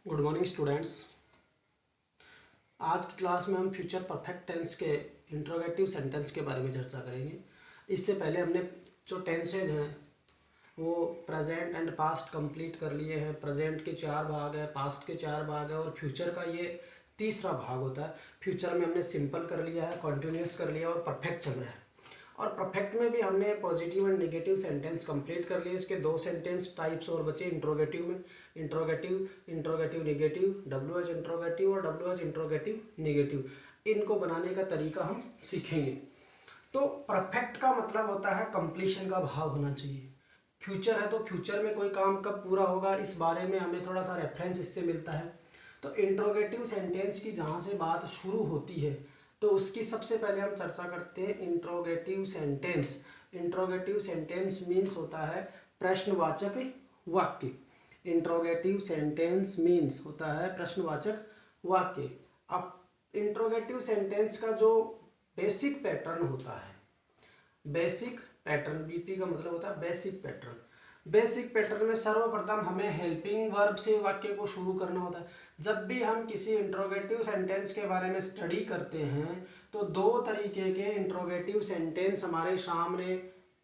Good morning students. आज की class में हम फ्यूचर परफेक्ट टेंस के इंट्रोगेटिव सेंटेंस के बारे में चर्चा करेंगे। इससे पहले हमने जो टेंसेज हैं वो प्रेजेंट एंड पास्ट कंप्लीट कर लिए हैं। प्रेजेंट के 4 भाग है, पास्ट के 4 भाग है और फ्यूचर का ये तीसरा भाग होता है। फ्यूचर में हमने सिंपल कर लिया है, कॉन्टिन्यूस कर लिया और परफेक्ट चल रहा है। और परफेक्ट में भी हमने positive and negative sentence complete कर लिए। इसके 2 सेंटेंस टाइप्स और बचे इंट्रोगेटिव में, इंट्रोगेटिव नेगेटिव, WH इंट्रोगेटिव और WH इंट्रोगेटिव नेगेटिव। इनको बनाने का तरीका हम सीखेंगे। तो परफेक्ट का मतलब होता है कंप्लीशन का भाव होना चाहिए। फ्यूचर है तो फ्यूचर में कोई काम कब पूरा होगा इस बारे में हमें थोड़ा सा रेफरेंस इससे मिलता है। तो इंट्रोगेटिव सेंटेंस की जहाँ से बात शुरू होती है तो उसकी सबसे पहले हम चर्चा करते हैं interrogative sentence. Interrogative sentence means होता है प्रश्नवाचक वाक्य। इंट्रोगेटिव सेंटेंस मीन्स होता है प्रश्नवाचक वाक्य। अब इंट्रोगेटिव सेंटेंस का जो बेसिक पैटर्न होता है, बेसिक पैटर्न, बीपी का मतलब होता है बेसिक पैटर्न। बेसिक पैटर्न में सर्वप्रथम हमें हेल्पिंग वर्ब से वाक्य को शुरू करना होता है। जब भी हम किसी इंट्रोगेटिव सेंटेंस के बारे में स्टडी करते हैं तो 2 तरीके के इंट्रोगेटिव सेंटेंस हमारे सामने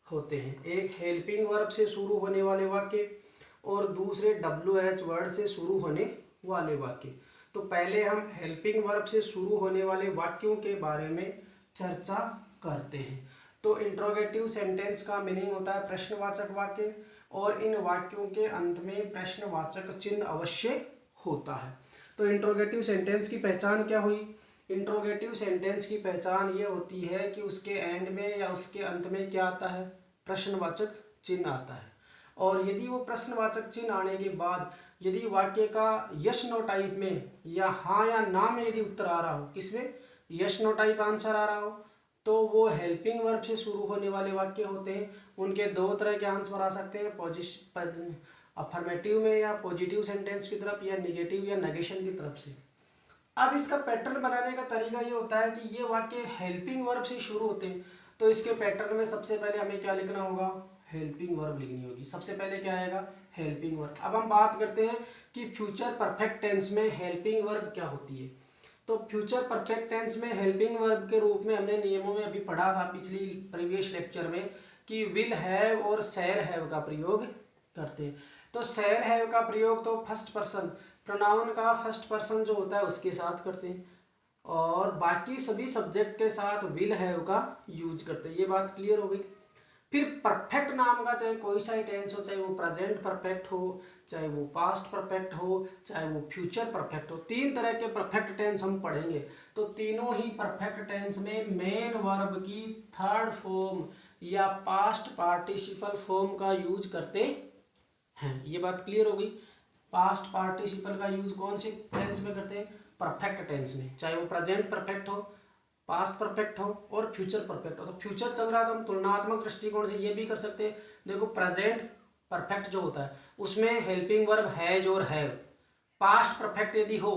होते हैं। एक हेल्पिंग वर्ब से शुरू होने वाले वाक्य और दूसरे WH वर्ड से शुरू होने वाले वाक्य। तो पहले हम हेल्पिंग वर्ब से शुरू होने वाले वाक्यों के बारे में चर्चा करते हैं। तो इंट्रोगेटिव सेंटेंस का मीनिंग होता है प्रश्नवाचक वाक्य और इन वाक्यों के अंत में प्रश्नवाचक चिन्ह अवश्य होता है। तो इंट्रोगेटिव सेंटेंस की पहचान क्या हुई? इंट्रोगेटिव सेंटेंस की पहचान ये होती है कि उसके एंड में या उसके अंत में क्या आता है? प्रश्नवाचक चिन्ह आता है। और यदि वो प्रश्नवाचक चिन्ह आने के बाद यदि वाक्य का यस नो टाइप में या हाँ या ना में यदि उत्तर आ रहा हो, किसमें? यस नो टाइप आंसर आ रहा हो, तो वो हेल्पिंग वर्ब से शुरू होने वाले वाक्य होते हैं। उनके 2 तरह के आंसर आ सकते हैं, अफर्मेटिव में या पॉजिटिव सेंटेंस की तरफ या निगेटिव या नेगेशन की तरफ से। अब इसका पैटर्न बनाने का तरीका ये होता है कि ये वाक्य हेल्पिंग वर्ब से शुरू होते हैं तो इसके पैटर्न में सबसे पहले हमें क्या लिखना होगा? हेल्पिंग वर्ब लिखनी होगी। सबसे पहले क्या आएगा? Helping verb. अब हम बात करते हैं कि फ्यूचर परफेक्ट टेंस में हेल्पिंग वर्ब क्या होती है। तो फ्यूचर परफेक्ट टेंस में हेल्पिंग वर्ब के रूप में हमने नियमों में अभी पढ़ा था पिछली प्रीवियस लेक्चर में कि विल हैव और शैल हैव का प्रयोग करते हैं। तो शैल हैव का प्रयोग तो फर्स्ट पर्सन प्रोनाउन का फर्स्ट पर्सन जो होता है उसके साथ करते हैं और बाकी सभी सब्जेक्ट के साथ विल हैव का यूज करते हैं। ये बात क्लियर हो गई। फिर परफेक्ट नाम का चाहे कोई सा ही टेंस हो, चाहे वो प्रेजेंट परफेक्ट हो, चाहे वो पास्ट परफेक्ट हो, चाहे वो फ्यूचर परफेक्ट हो, 3 तरह के परफेक्ट टेंस हम पढ़ेंगे। तो तीनों ही परफेक्ट टेंस में मेन वर्ब की थर्ड फॉर्म या पास्ट पार्टिसिपल फॉर्म का यूज करते हैं। ये बात क्लियर हो गई। पास्ट पार्टिसिपल का यूज कौन से टेंस में करते हैं? परफेक्ट टेंस में, चाहे वो प्रेजेंट परफेक्ट हो, पास्ट परफेक्ट हो और फ्यूचर परफेक्ट हो। तो फ्यूचर चल रहा है तो हम तुलनात्मक दृष्टिकोण से ये भी कर सकते हैं। देखो प्रेजेंट परफेक्ट जो होता है उसमें हेल्पिंग वर्ब हैज और हैव। पास्ट परफेक्ट यदि हो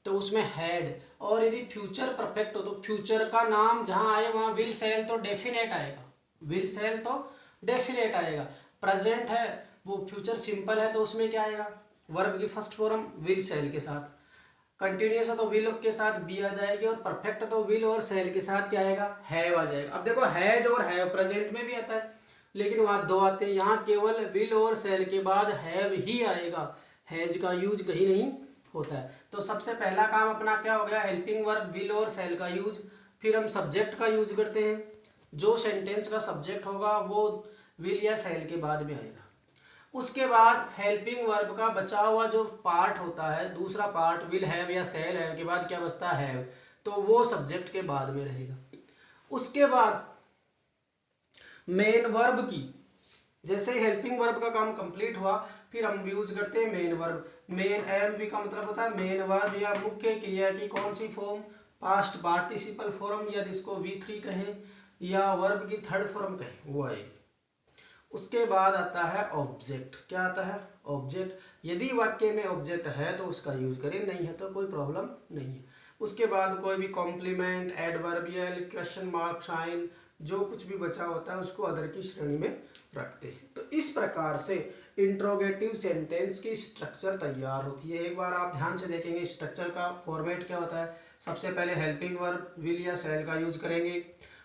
तो उसमें हैड। और यदि फ्यूचर परफेक्ट हो तो फ्यूचर का नाम जहां आए वहां विल शैल तो डेफिनेट आएगा, विल शैल तो डेफिनेट आएगा। प्रेजेंट है वो फ्यूचर सिंपल है तो उसमें क्या आएगा? वर्ब की फर्स्ट फॉर्म विल शैल के साथ। कंटिन्यूस है तो विल के साथ बी आ जाएगी और परफेक्ट तो विल और शैल के साथ क्या आएगा? हैव आ जाएगा। अब देखो हैज और हैव प्रेजेंट में भी आता है लेकिन वहाँ 2 आते हैं, यहाँ केवल विल और शैल के बाद हैव ही आएगा, हैज का यूज कहीं नहीं होता है। तो सबसे पहला काम अपना क्या हो गया? हेल्पिंग वर्ब विल और शैल का यूज। फिर हम सब्जेक्ट का यूज करते हैं। जो सेंटेंस का सब्जेक्ट होगा वो विल या शैल के बाद में आएगा। उसके बाद हेल्पिंग वर्ब का बचा हुआ जो पार्ट होता है, दूसरा पार्ट विल हैव या शैल हैव के बाद क्या बचता है? हैव, तो वो सब्जेक्ट के बाद में रहेगा। उसके बाद मेन वर्ब की, जैसे हेल्पिंग वर्ब का काम कंप्लीट हुआ फिर हम यूज करते हैं मेन वर्ब। मेन एमवी का मतलब होता है मेन वर्ब या मुख्य क्रिया की कौन सी फॉर्म? पास्ट पार्टिसिपल फॉर्म या जिसको V3 कहें या वर्ब की थर्ड फॉर्म कहें वो आएगी। उसके बाद आता है ऑब्जेक्ट। क्या आता है? ऑब्जेक्ट। यदि वाक्य में ऑब्जेक्ट है तो उसका यूज करें, नहीं है तो कोई प्रॉब्लम नहीं है। उसके बाद कोई भी complement, adverbial, question mark sign, जो कुछ भी बचा होता है उसको अदर की श्रेणी में रखते हैं। तो इस प्रकार से इंट्रोगेटिव सेंटेंस की स्ट्रक्चर तैयार होती है। एक बार आप ध्यान से देखेंगे स्ट्रक्चर का फॉर्मेट क्या होता है। सबसे पहले हेल्पिंग वर्ब विल या शैल का यूज करेंगे,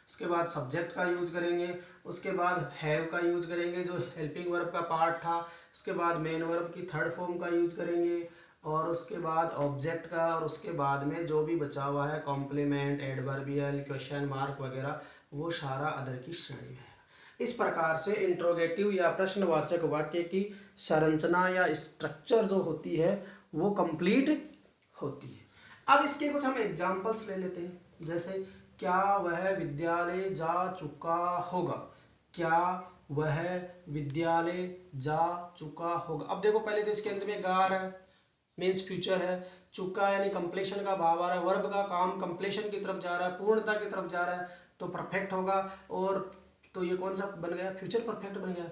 उसके बाद सब्जेक्ट का यूज करेंगे, उसके बाद हैव का यूज करेंगे जो हेल्पिंग वर्ब का पार्ट था, उसके बाद मेन वर्ब की थर्ड फॉर्म का यूज करेंगे, और उसके बाद ऑब्जेक्ट का, और उसके बाद में जो भी बचा हुआ है कॉम्प्लीमेंट, एडवर्बियल, क्वेश्चन मार्क वगैरह, वो सारा अदर की श्रेणी में है। इस प्रकार से इंट्रोगेटिव या प्रश्नवाचक वाक्य की संरचना या स्ट्रक्चर जो होती है वो कंप्लीट होती है। अब इसके कुछ हम एग्जांपल्स ले लेते हैं, जैसे क्या वह विद्यालय जा चुका होगा, क्या वह विद्यालय जा चुका होगा। अब देखो पहले तो इसके अंत में गा रहा है, मीन्स फ्यूचर है, चुका यानी कंप्लीशन का भाव आ रहा है, वर्ब का काम कंप्लीशन की तरफ जा रहा है, पूर्णता की तरफ जा रहा है, तो परफेक्ट होगा। और तो ये कौन सा बन गया, फ्यूचर परफेक्ट बन गया।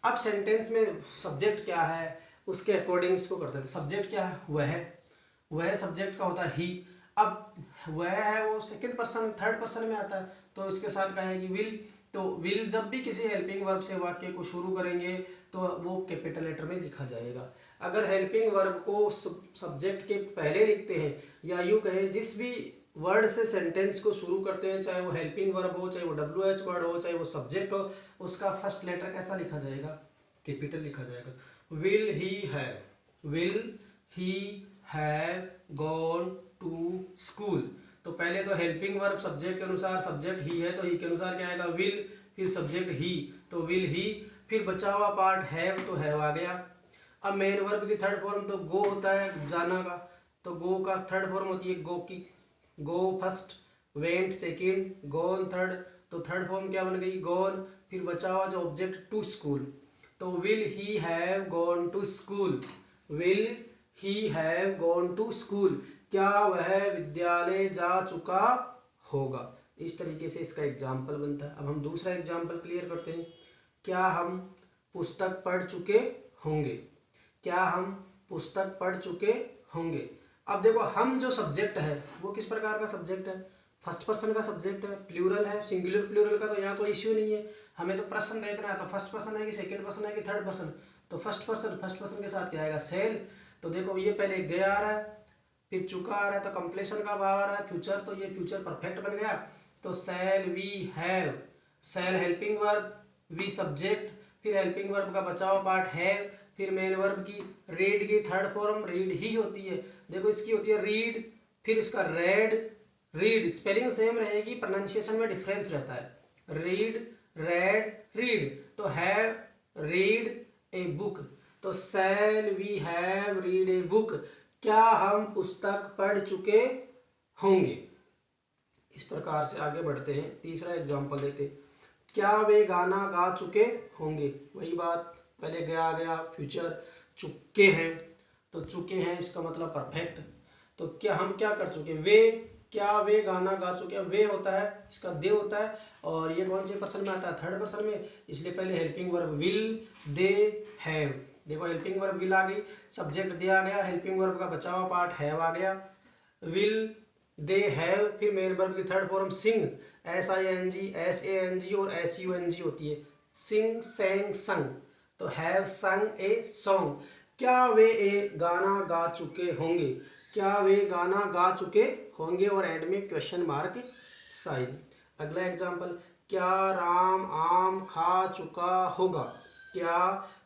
अब सेंटेंस में सब्जेक्ट क्या है उसके अकॉर्डिंग इसको करते हैं। सब्जेक्ट क्या है, वह सब्जेक्ट का होता है ही। अब वह है वो सेकंड पर्सन थर्ड पर्सन में आता है, तो इसके साथ क्या है कि विल। तो विल जब भी किसी हेल्पिंग वर्ब से वाक्य को शुरू करेंगे तो वो कैपिटल लेटर में लिखा जाएगा। अगर हेल्पिंग वर्ब को सब्जेक्ट के पहले लिखते हैं, या यूँ कहें जिस भी वर्ड से सेंटेंस को शुरू करते हैं, चाहे वो हेल्पिंग वर्ब हो, चाहे वो WH वर्ड हो, चाहे वो सब्जेक्ट हो, उसका फर्स्ट लेटर कैसा लिखा जाएगा, कैपिटल लिखा जाएगा। Will he have gone to school. तो पहले तो हेल्पिंग वर्ब सब्जेक्ट के अनुसार, सब्जेक्ट ही है तो ही के अनुसार क्या आएगा विल, फिर सब्जेक्ट ही तो विल ही, फिर बचा हुआ पार्ट हैव तो हैव आ गया। अब मेन वर्ब की थर्ड फॉर्म तो गो होता है जाना का, तो गो का थर्ड फॉर्म होती है गो की, go first, went second, gone third, तो थर्ड फॉर्म क्या बन गई गोन। फिर बचा हुआ जो ऑब्जेक्ट टू स्कूल, तो will he have gone to school, will he have gone to school, क्या वह विद्यालय जा चुका होगा। इस तरीके से इसका एग्जाम्पल बनता है। अब हम दूसरा एग्जाम्पल क्लियर करते हैं। क्या हम पुस्तक पढ़ चुके होंगे, क्या हम पुस्तक पढ़ चुके होंगे। अब देखो हम जो सब्जेक्ट है वो किस प्रकार का सब्जेक्ट है, फर्स्ट पर्सन का सब्जेक्ट है, प्लूरल है, सिंगुलर प्लूरल का तो यहाँ कोई इश्यू नहीं है। हमें तो प्रश्न देखना है तो फर्स्ट पर्सन है कि सेकंड पर्सन है कि थर्ड पर्सन, तो फर्स्ट पर्सन के साथ क्या आएगा सेल। तो देखो ये पहले गया आ रहा है, फिर चुका आ रहा है, तो कंप्लीशन का भाव आ रहा है फ्यूचर, तो ये फ्यूचर परफेक्ट बन गया। तो shall we have, shall helping verb, we subject, फिर हेल्पिंग वर्ब का बचा हुआ पार्ट हैव, फिर मेन वर्ब की रीड की थर्ड फॉर्म रीड ही होती है। देखो इसकी होती है रीड, फिर इसका रेड, रीड स्पेलिंग सेम रहेगी, प्रोनाउंसिएशन में डिफरेंस रहता है, रीड रेड रीड। तो हैव रीड ए बुक, तो shall we have read a book, क्या हम पुस्तक पढ़ चुके होंगे। इस प्रकार से आगे बढ़ते हैं। तीसरा एग्जांपल देखते हैं। क्या वे गाना गा चुके होंगे, वही बात पहले गया गया फ्यूचर, चुके हैं तो चुके हैं इसका मतलब परफेक्ट। तो क्या हम क्या कर चुके, वे, क्या वे गाना गा चुके, वे होता है इसका दे होता है, और ये कौन से पर्सन में आता है थर्ड पर्सन में, इसलिए पहले helping verb will they have. देखो हेल्पिंग वर्ब विल आ गई, सब्जेक्ट दे आ गया, हेल्पिंग वर्ब का बचा हुआ पार्ट हैव आ गया, विल दे हैव, फिर मेन वर्ब की थर्ड फॉर्म सिंग, SING SANG और SUNG होती है, सिंग सेंग संग, तो हैव संग ए सॉन्ग, क्या वे ए गाना गा चुके होंगे, क्या वे गाना गा चुके होंगे, और एंड में क्वेश्चन मार्क साइन। अगला एग्जांपल, क्या राम आम खा चुका होगा, क्या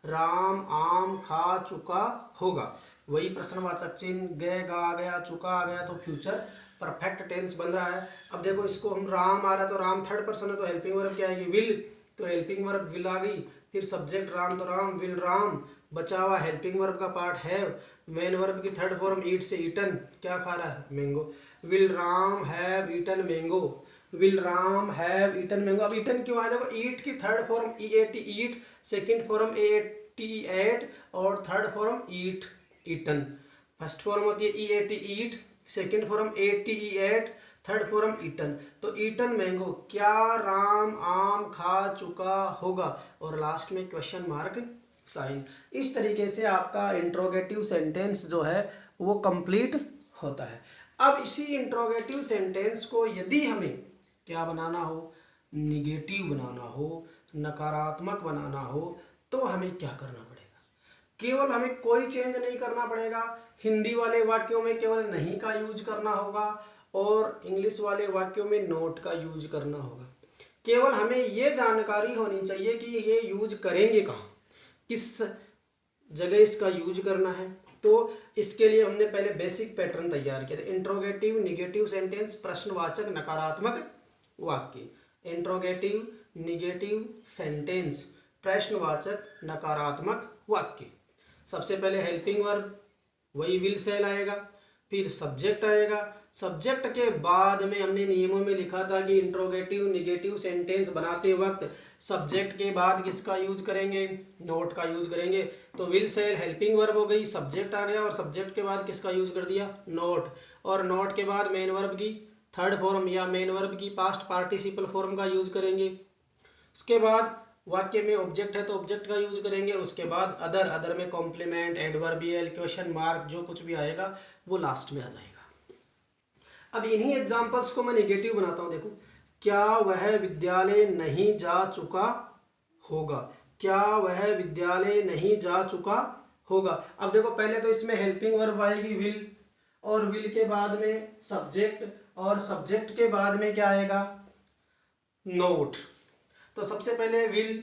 राम आम खा चुका होगा, वही प्रश्नवाचक चिन्ह, गए गा आ गया, चुका आ गया, तो फ्यूचर परफेक्ट टेंस बन रहा है। अब देखो इसको हम राम आ रहा है तो राम थर्ड पर्सन है, तो हेल्पिंग वर्ब क्या आएगी विल, तो हेल्पिंग वर्ब विल आ गई, फिर सब्जेक्ट राम तो राम विल राम, बचा हुआ हेल्पिंग वर्ब का पार्ट हैव, मेन वर्ब की थर्ड फॉर्म ईट से ईटन, क्या खा रहा है mango, will Ram have eaten mango, will Ram have eaten mango. अब ईटन क्यों आया, देखो ईट की third form EAT eat, second form AT ate, और third form eat eaten. First form होती है EAT eat, second form ATE ate, third form eaten, तो eaten mango, क्या राम आम खा चुका होगा, और लास्ट में क्वेश्चन मार्क साइन। इस तरीके से आपका इंट्रोगेटिव सेंटेंस जो है वो कंप्लीट होता है। अब इसी इंट्रोगेटिव सेंटेंस को यदि हमें क्या बनाना हो, निगेटिव बनाना हो, नकारात्मक बनाना हो, तो हमें क्या करना पड़ेगा। केवल हमें कोई चेंज नहीं करना पड़ेगा। हिंदी वाले वाक्यों में केवल नहीं का यूज करना होगा और इंग्लिश वाले वाक्यों में नॉट का यूज करना होगा। केवल हमें ये जानकारी होनी चाहिए कि ये यूज करेंगे कहाँ, किस जगह इसका यूज करना है। तो इसके लिए हमने पहले बेसिक पैटर्न तैयार किया था। इंट्रोगेटिव निगेटिव सेंटेंस, प्रश्नवाचक नकारात्मक वाक्य। इंट्रोगेटिव निगेटिव सेंटेंस, प्रश्नवाचक नकारात्मक वाक्य। सबसे पहले हेल्पिंग वर्ब, वही विल सेल आएगा, फिर सब्जेक्ट आएगा। सब्जेक्ट के बाद में हमने नियमों में लिखा था कि इंट्रोगेटिव निगेटिव सेंटेंस बनाते वक्त सब्जेक्ट के बाद किसका यूज करेंगे, नोट का यूज करेंगे। तो विल सेल हेल्पिंग वर्ब हो गई, सब्जेक्ट आ गया और सब्जेक्ट के बाद किसका यूज कर दिया, नोट। और नोट के बाद मेन वर्ब की थर्ड फॉर्म या मेन वर्ब की पास्ट पार्टिसिपल फॉर्म का यूज करेंगे। उसके बाद वाक्य में ऑब्जेक्ट है तो ऑब्जेक्ट का यूज करेंगे। उसके बाद अदर में कॉम्प्लीमेंट, एडवर्बियल, क्वेश्चन मार्क, जो कुछ भी आएगा वो लास्ट में आ जाएगा। अब इन्हीं एग्जांपल्स को मैं नेगेटिव बनाता हूं। देखो, क्या वह विद्यालय नहीं जा चुका होगा, क्या वह विद्यालय नहीं जा चुका होगा। अब देखो, पहले तो इसमें हेल्पिंग वर्ब आएगी विल, और विल के बाद में सब्जेक्ट, और सब्जेक्ट के बाद में क्या आएगा, नोट। तो सबसे पहले विल,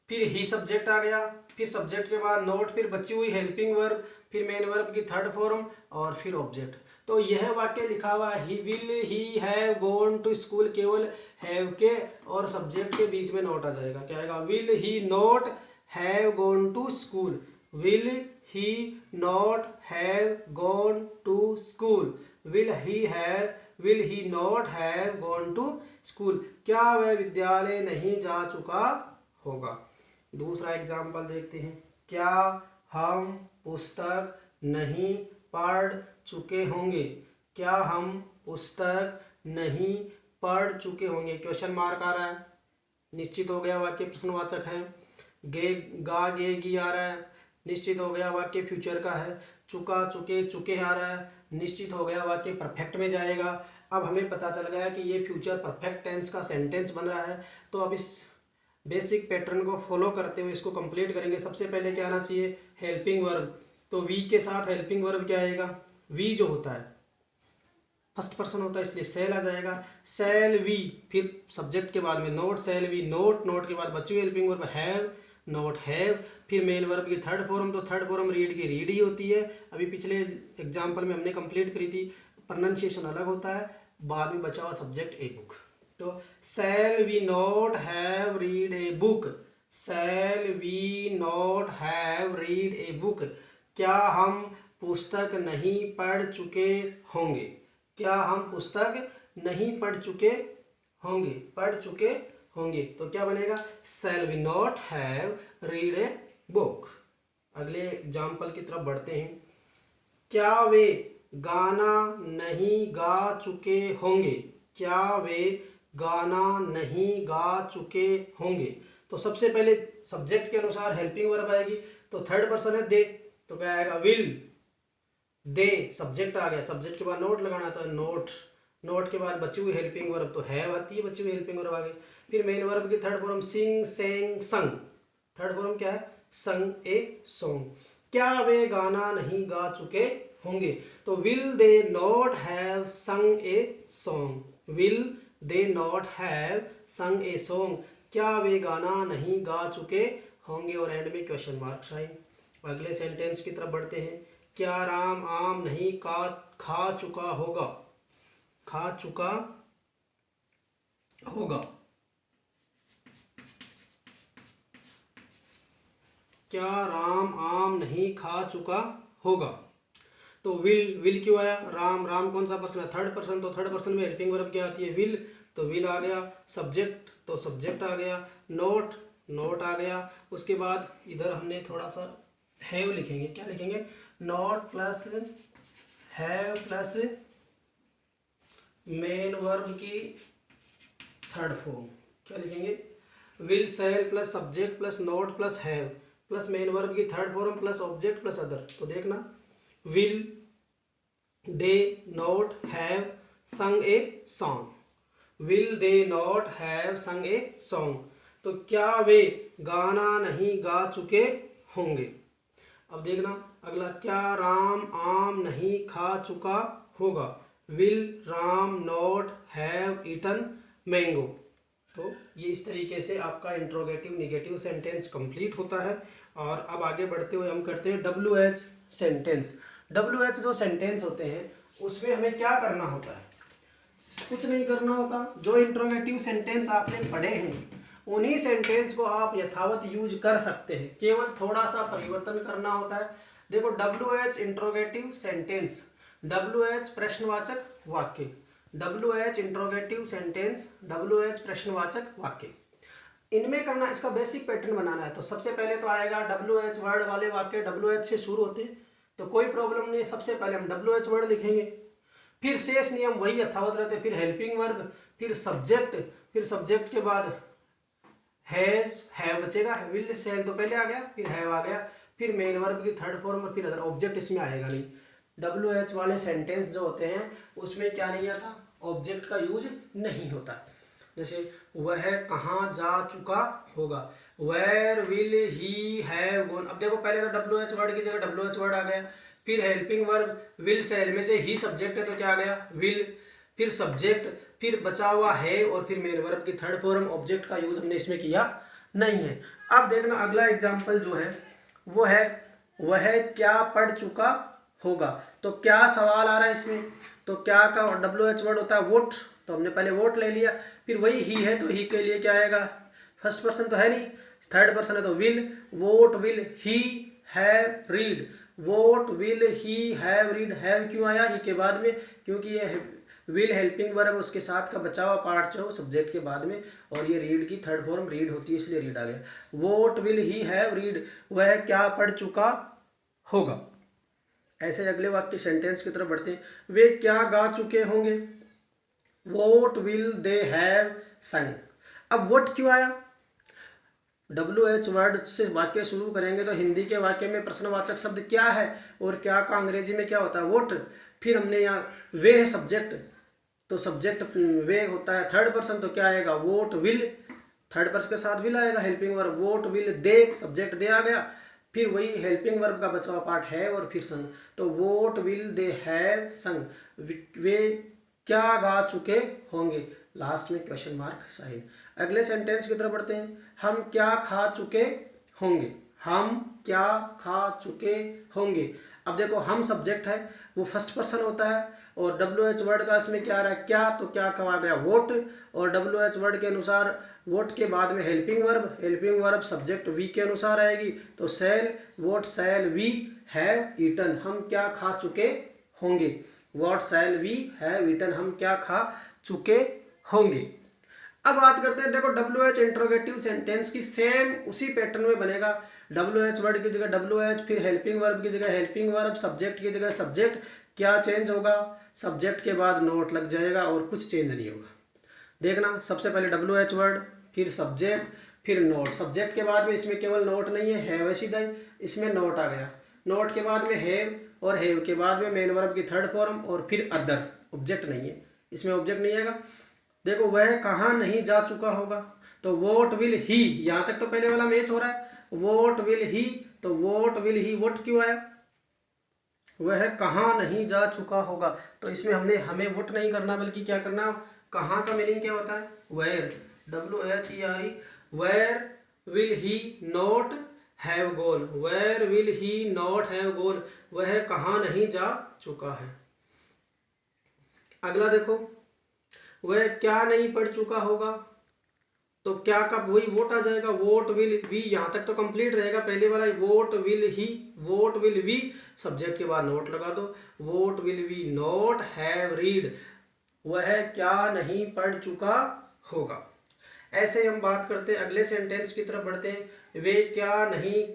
फिर ही सब्जेक्ट आ गया, फिर सब्जेक्ट के बाद नोट, फिर बची हुई हेल्पिंग वर्ब, फिर मेन वर्ब की थर्ड फॉर्म और फिर ऑब्जेक्ट। तो यह वाक्य लिखा हुआ ही will he have gone to school, केवल हैव के और सब्जेक्ट के बीच में नोट आ जाएगा। क्या आएगा, will he not have gone to school, will he not have gone to school, will he not have gone to school. क्या वह विद्यालय नहीं जा चुका होगा। दूसरा एग्जाम्पल देखते हैं। क्या हम पुस्तक नहीं पढ़ चुके होंगे, क्या हम पुस्तक नहीं पढ़ चुके होंगे। क्वेश्चन मार्क आ रहा है, निश्चित हो गया वाक्य प्रश्नवाचक है। गे गा गे गी आ रहा है, निश्चित हो गया वाक्य फ्यूचर का है। चुका चुके चुके आ रहा है, निश्चित हो गया वाक्य परफेक्ट में जाएगा। अब हमें पता चल गया कि ये फ्यूचर परफेक्ट टेंस का सेंटेंस बन रहा है। तो अब इस बेसिक पैटर्न को फॉलो करते हुए इसको कंप्लीट करेंगे। सबसे पहले क्या आना चाहिए, हेल्पिंग वर्ब। तो वी के साथ हेल्पिंग वर्ब क्या आएगा, वी जो होता है फर्स्ट पर्सन होता है इसलिए सेल आ जाएगा, सेल वी। फिर सब्जेक्ट के बाद में not, shall we not, not के बाद बची हुई helping verb have, not have. फिर मेन वर्ब की थर्ड फॉर्म, तो थर्ड फॉर्म रीड की रीड ही होती है। अभी पिछले एग्जाम्पल में हमने कंप्लीट करी थी, प्रोनाउंसिएशन अलग होता है। बाद में बचा हुआ सब्जेक्ट ए बुक। तो shall we not have read a book, shall we not have read a book. क्या हम पुस्तक नहीं पढ़ चुके होंगे, क्या हम पुस्तक नहीं पढ़ चुके होंगे, पढ़ चुके होंगे। तो क्या बनेगा, shall we not have read a book. अगले एग्जाम्पल की तरफ बढ़ते हैं। क्या वे गाना नहीं गा चुके होंगे, क्या वे गाना नहीं गा चुके होंगे। तो सबसे पहले सब्जेक्ट के अनुसार हेल्पिंग वर्ब आएगी, तो थर्ड पर्सन है दे, तो क्या आएगा विल दे। सब्जेक्ट आ गया, सब्जेक्ट के बाद नोट लगाना, तो नोट, नोट के बाद बची हुई हेल्पिंग वर्ब तो हैव आती है, बची हुई हेल्पिंग वर्ब आ गई। फिर मेन वर्ब की थर्ड फॉर्म सिंग सेंग संग, थर्ड फॉर्म क्या है, संग ए सॉन्ग। क्या वे गाना नहीं गा चुके होंगे, तो will they not have sung a song, will they not have sung a song. क्या वे गाना नहीं गा चुके होंगे, और एंड में क्वेश्चन मार्क साइन। अगले सेंटेंस की तरफ बढ़ते हैं। क्या राम आम नहीं खा चुका होगा, खा चुका होगा। क्या राम आम नहीं खा चुका होगा। तो विल क्यों आया, राम, राम कौन सा पर्सन है, थर्ड पर्सन, तो थर्ड पर्सन में हेल्पिंग वर्ब क्या आती है, विल, तो विल आ गया। सब्जेक्ट, तो सब्जेक्ट आ गया। नोट, नोट आ गया। उसके बाद इधर हमने थोड़ा सा हैव लिखेंगे, क्या लिखेंगे, not plus have plus main verb की थर्ड फॉर्म, क्या लिखेंगे, will shall plus subject plus not plus have plus main verb की third form plus object plus other. तो देखना, will they not have sung a song, will they not have sung a song. तो तो क्या वे गाना नहीं गा चुके होंगे। अब देखना अगला, क्या राम आम नहीं खा चुका होगा। Will Ram not have eaten mango. तो ये इस तरीके से आपका इंट्रोगेटिव नेगेटिव सेंटेंस कंप्लीट होता है। और अब आगे बढ़ते हुए हम करते हैं WH सेंटेंस। WH जो सेंटेंस होते हैं उसमें हमें क्या करना होता है, कुछ नहीं करना होता। जो इंट्रोगेटिव सेंटेंस आपने पढ़े हैं उन्हीं सेंटेंस को आप यथावत यूज कर सकते हैं, केवल थोड़ा सा परिवर्तन करना होता है। देखो WH इंट्रोगेटिव सेंटेंस, WH प्रश्नवाचक वाक्य, WH इंट्रोगेटिव सेंटेंस, WH प्रश्नवाचक वाक्य, इनमें करना, इसका बेसिक पैटर्न बनाना है। तो सबसे पहले तो आएगा WH वर्ड वाले वाक्य WH से शुरू होते हैं, तो कोई प्रॉब्लम नहीं। सबसे पहले हम WH वर्ड लिखेंगे, फिर शेष नियम वही यथावत रहते, फिर हेल्पिंग वर्ब, फिर सब्जेक्ट के बाद है बचेगा, विल सेल तो पहले आ गया, फिर हैव आ गया, फिर मेन वर्ब की थर्ड फॉर्म और फिर अदर। ऑब्जेक्ट इसमें आएगा नहीं। WH वाले सेंटेंस जो होते हैं उसमें क्या नहीं आता, ऑब्जेक्ट का यूज नहीं होता। जैसे वह कहाँ जा चुका होगा, where will he have gone. अब देखो पहले तो WH वर्ड की जगह WH वर्ड आ गया, फिर हेल्पिंग वर्ब विल सेल में से ही सब्जेक्ट है तो क्या आ गया विल, फिर सब्जेक्ट, फिर बचा हुआ है और फिर मेन वर्ब की थर्ड फॉर्म। ऑब्जेक्ट का यूज हमने इसमें किया नहीं है। अब देखना अगला एग्जांपल जो है वो है वह क्या पढ़ चुका होगा। तो क्या सवाल आ रहा है इसमें, तो क्या का WH वर्ड होता है वोट, तो हमने पहले वोट ले लिया। फिर वही ही है तो ही के लिए क्या आएगा, फर्स्ट पर्सन तो है नहीं, थर्ड पर्सन है तो will. Vote will he have read, vote will he have read. Have क्यों आया ही के बाद में, क्योंकि ये विल हेल्पिंग वर्ब उसके साथ का बचा हुआ पार्ट जो सब्जेक्ट के बाद में, और ये रीड की थर्ड फॉर्म रीड होती है इसलिए रीड आ गया। Vote will he have read, वह क्या पढ़ चुका होगा। ऐसे अगले वाक्य सेंटेंस की तरफ बढ़ते हैं, वे क्या गा चुके होंगे, वोट विल दे हैव संग। अब वोट क्यों आया, WH वर्ड से वाक्य शुरू करेंगे तो हिंदी के वाक्य में प्रश्नवाचक शब्द क्या है और क्या का अंग्रेजी में क्या होता है वोट। फिर हमने यहाँ वे है सब्जेक्ट, तो सब्जेक्ट वे होता है थर्ड पर्सन, तो क्या आएगा वोट विल, थर्ड पर्सन के साथ विल आएगा। Helping verb what will they, subject they आ गया, फिर वही हेल्पिंग वर्ब का बचा हुआ पार्ट है और फिर संग, तो vote will they have sung, वे क्या गा चुके होंगे, लास्ट में क्वेश्चन मार्क साइन। अगले सेंटेंस की तरफ बढ़ते हैं, हम क्या खा चुके होंगे, हम क्या खा चुके होंगे। अब देखो हम सब्जेक्ट है वो फर्स्ट पर्सन होता है और WH वर्ड का इसमें क्या आ रहा है क्या, तो क्या कहा गया वोट, और WH वर्ड के अनुसार वोट के बाद में हेल्पिंग वर्ब सब्जेक्ट वी के अनुसार आएगी, तो shall what shall we have eaten, हम क्या खा चुके होंगे। What shall we have eaten, हम क्या खा चुके होंगे। अब बात करते हैं, देखो WH इंट्रोगेटिव सेंटेंस की सेम उसी पैटर्न में बनेगा। WH वर्ड की जगह WH, फिर हेल्पिंग वर्ब की जगह हेल्पिंग वर्ब, सब्जेक्ट की जगह सब्जेक्ट। क्या चेंज होगा, सब्जेक्ट के बाद नोट लग जाएगा और कुछ चेंज नहीं होगा। देखना सबसे पहले WH वर्ड, फिर सब्जेक्ट, फिर नोट। सब्जेक्ट के बाद में इसमें केवल नोट नहीं है, हैव है सीधा, इसमें नोट आ गया। नोट के बाद में हैव और हैव के बाद में मेन वर्ब की थर्ड फॉर्म और फिर अदर, ऑब्जेक्ट नहीं है, इसमें ऑब्जेक्ट नहीं आएगा। देखो वह कहाँ नहीं जा चुका होगा, तो वोट विल ही, यहाँ तक तो पहले वाला मैच हो रहा है, वोट विल ही, तो वोट विल ही वोट क्यों आया, वह कहाँ नहीं जा चुका होगा। तो इसमें हमें वोट नहीं करना बल्कि क्या करना, कहाँ का मीनिंग क्या होता है where, WHERE, where will he not have gone, where will he not have gone, वह कहाँ नहीं जा चुका है। अगला देखो, वह क्या नहीं पढ़ चुका होगा, तो क्या का वही वोट आ जाएगा, वोट विल वी, यहाँ तक तो कंप्लीट रहेगा पहले वाला, what will he, what will we, subject के बाद नोट लगा दो, what will we not have read, वह क्या नहीं पढ़ चुका होगा। ऐसे हम बात करते हैं, अगले सेंटेंस की तरफ बढ़ते हैं, वे क्या नहीं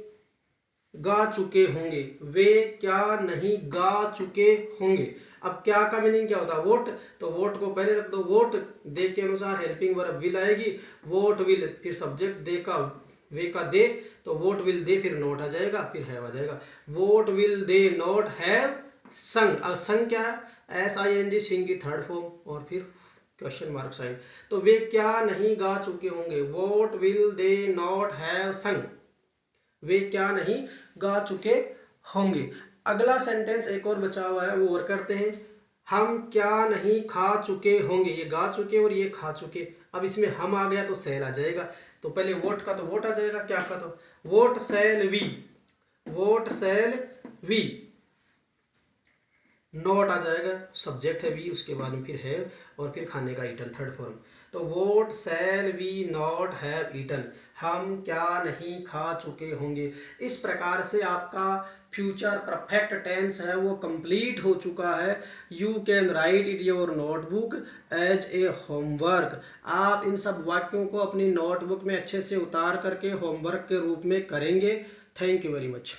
गा चुके होंगे, वे क्या नहीं गा चुके होंगे। अब क्या का मीनिंग क्या होता है वोट, तो वोट को पहले रख दो, वोट दे के अनुसार हेल्पिंग वर्ब विल आएगी, वोट विल फिर सब्जेक्ट दे का वे का दे, तो वोट विल दे फिर नोट आ जाएगा, फिर हैव आ जाएगा, vote will they not have संग। अब संग क्या है, SING सिंग की थर्ड फॉर्म और फिर क्वेश्चन मार्क साइन। तो वे क्या नहीं गा चुके होंगे, what will they not have sung, वे क्या नहीं गा चुके होंगे। अगला सेंटेंस एक और बचा हुआ है, वो और करते हैं। हम क्या नहीं खा चुके होंगे, ये गा चुके और ये खा चुके। अब इसमें हम आ गया तो सेल आ जाएगा, तो पहले वोट का तो वोट आ जाएगा, क्या का तो what shall we, what shall we, not आ जाएगा, सब्जेक्ट है वी, उसके बाद में फिर है और फिर खाने का ईटन, थर्ड फॉर्म। तो what shall we not have eaten, हम क्या नहीं खा चुके होंगे। इस प्रकार से आपका फ्यूचर परफेक्ट टेंस है वो कंप्लीट हो चुका है। You can write it your notebook as a homework. आप इन सब वाक्यों को अपनी नोटबुक में अच्छे से उतार करके होमवर्क के रूप में करेंगे। Thank you very much.